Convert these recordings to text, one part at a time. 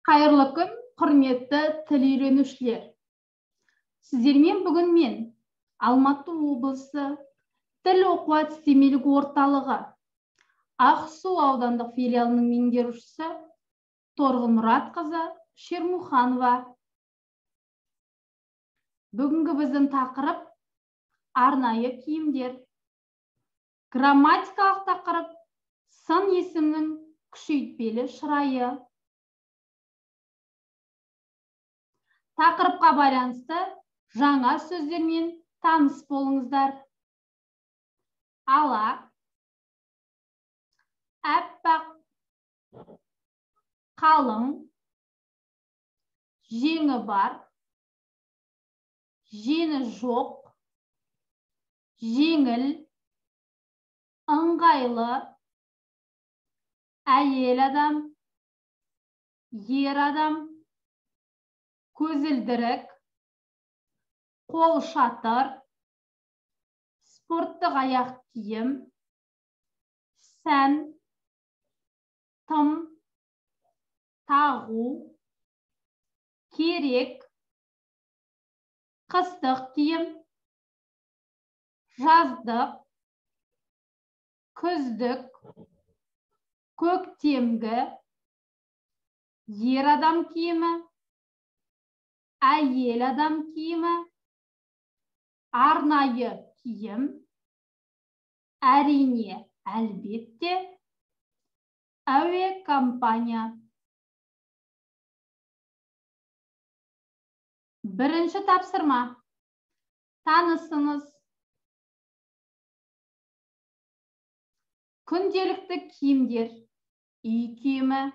Қайырлы күн, құрметті тіл үйренушілер. Сіздермен бүгін мен Алматы облысы тіл оқу әдістемелік орталығы Ақсу аудандық филиалының меңгерушісі Торғын Мұратқызы Шермуханова. Бүгінгі біздің тақырып арнайы киімдер. Грамматикалық тақырып сын есімнің күшейтпелі шырайы. Тақырыпқа байланысты жаңа сөздермен таныс болыңыздар. Ала, әппақ, қалың, жеңі бар, жеңі жоқ, жеңіл, ыңғайлы, әйел адам, ер адам, көзілдірік, қол шатыр, спорттық аяқ киім, сән, тым, тағу, керек, қыстық киім, жаздық, күздік, көктемгі, ер адам киімі, әйел адам киімі, арнайы киім, әрине, әлбетте, әуе компания. Бірінші тапсырма. Танысыңыз. Күнделікті киімдер, үй киімі,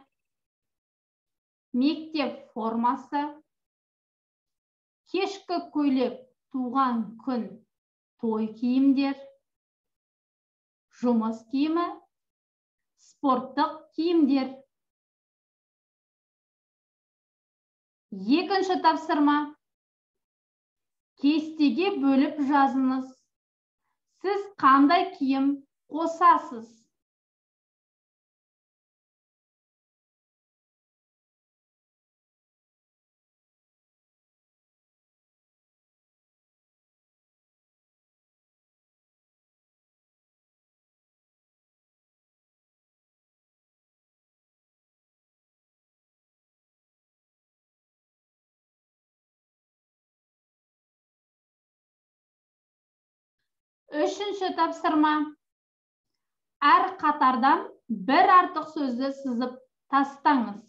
мектеп формасы, кешкі көйлек, туған күн, той киімдер, жұмыс киімі, спорттық киімдер. Екінші тапсырма. Кестеге бөліп жазыңыз. Сіз қандай киім қосасыз? Үшінші тапсырма. Әр қатардан бір артық сөзді сызып тастаңыз.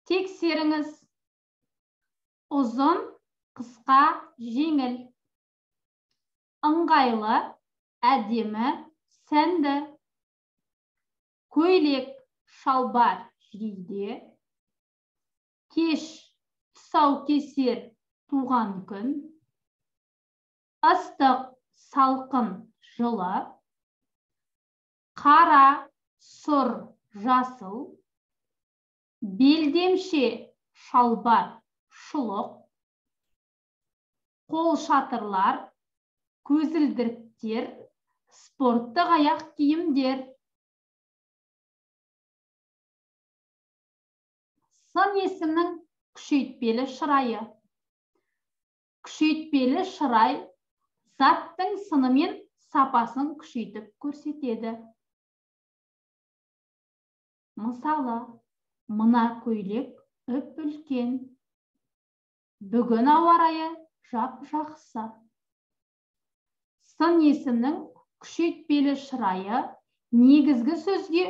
Тексеріңіз. Ұзын, қысқа, жеңіл. Ыңғайлы, әдемі, сәнді. Көйлек, шалбар, жейде. Кеш, тұсаукесер, туған күн. Ыстық, салқын, жылы. Қара, сұр, жасыл. Белдемше, шалбар, шұлық. Қол шатырлар, көзілдіріктер, спорттық аяқ киімдер. Сын есімнің күшейтпелі шырайы. Күшейтпелі шырай заттың сыны мен сапасын күшейтіп көрсетеді. Мысалы, мына көйлек үп үлкен. Бүгін ауа райы жап-жақсы. Сын есімнің күшейтпелі шырайы негізгі сөзге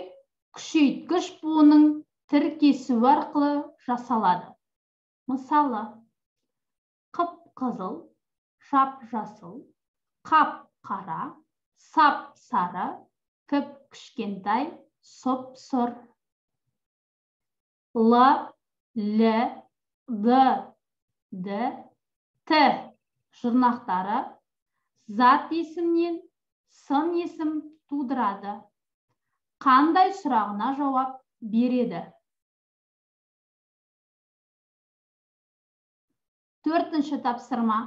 күшейткіш буынның тіркесуі арқылы жасалады. Мысалы, қып-қызыл, жап-жасыл, қап-қара, сап-сары, кіп-кішкентай, сұп-сұр. Л, Л, Д, Д, Т жұрнақтары зат есімнен сын есім тудырады. Қандай сұрағына жауап береді? Төртінші тапсырма.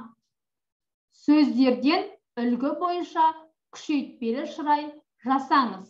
Сөздерден үлгі бойынша күшейтпелі шырай жасаңыз.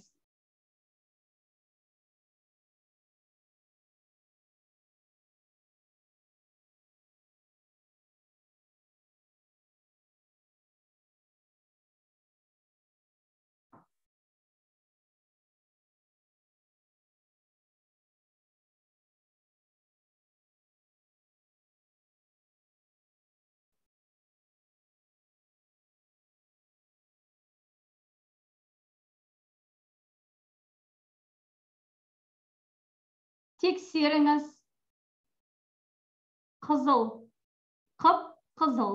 Тексеріңіз. Қызыл, қып-қызыл.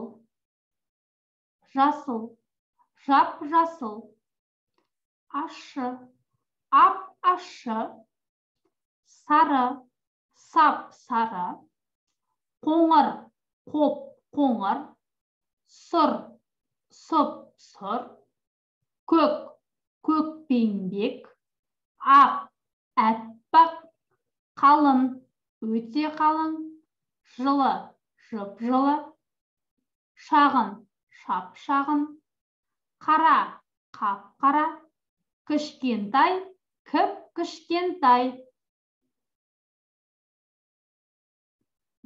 Жасыл, жап-жасыл. Ащы, ап-ащы. Сары, сап-сары. Қоңыр, қоп-қоңыр. Сұр, сұп-сұр. Көк, көкпеңбек. Ақ, әппақ. Қалың, өте қалың. Жылы, жып-жылы. Шағын, шап-шағын. Қара, қап-қара. Кішкентай, кіп-кішкентай.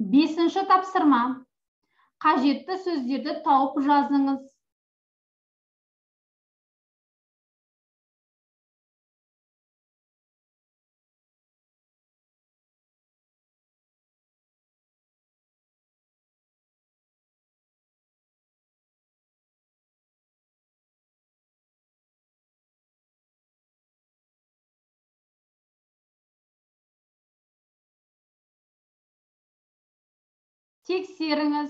Бесінші тапсырма. Қажетті сөздерді тауып жазыңыз. Тексеріңіз.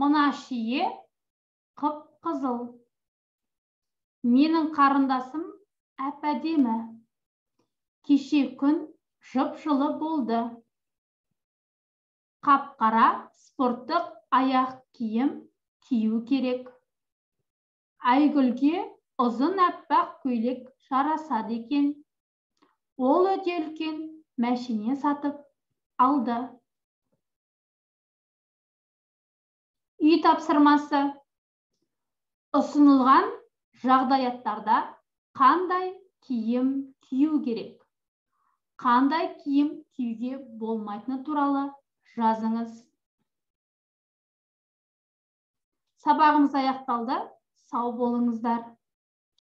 Мына шие қып-қызыл. Менің қарындасым әп-әдемі. Кеше күн жып-жылы болды. Қап-қара спорттық аяқ киім кию керек. Айгүлге ұзын әппақ көйлек жарасады екен. Ол өте үлкен мәшине сатып алды. Үй тапсырмасы. Ұсынылған жағдаяттарда қандай киім кию керек? Қандай киім киюге болмайтыны туралы жазыңыз. Сабағымыз аяқталды. Сау болыңыздар.